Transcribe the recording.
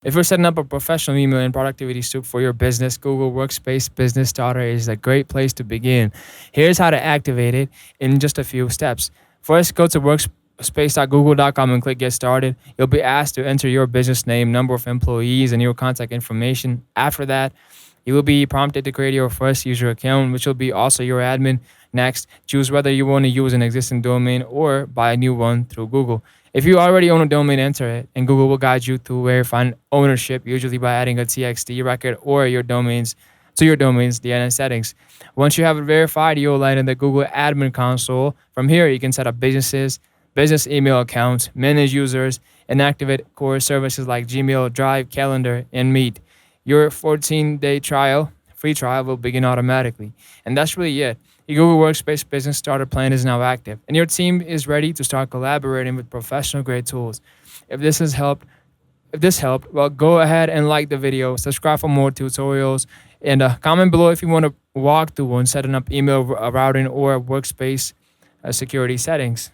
If you're setting up a professional email and productivity suite for your business, Google Workspace Business Starter is a great place to begin. Here's how to activate it in just a few steps. First, go to workspace.google.com and click Get Started. You'll be asked to enter your business name, number of employees, and your contact information. After that, you will be prompted to create your first user account, which will be also your admin. Next, choose whether you want to use an existing domain or buy a new one through Google. If you already own a domain, enter it, and Google will guide you to verify ownership, usually by adding a TXT record or your domain's DNS settings. Once you have it verified, you'll land in the Google Admin Console. From here, you can set up business email accounts, manage users, and activate core services like Gmail, Drive, Calendar, and Meet. Your 14-day free trial, will begin automatically. And that's really it. Your Google Workspace Business Starter plan is now active, and your team is ready to start collaborating with professional grade tools. If this has helped, if this helped, well, go ahead and like the video, subscribe for more tutorials, and comment below if you want to walk through one setting up email routing or workspace security settings.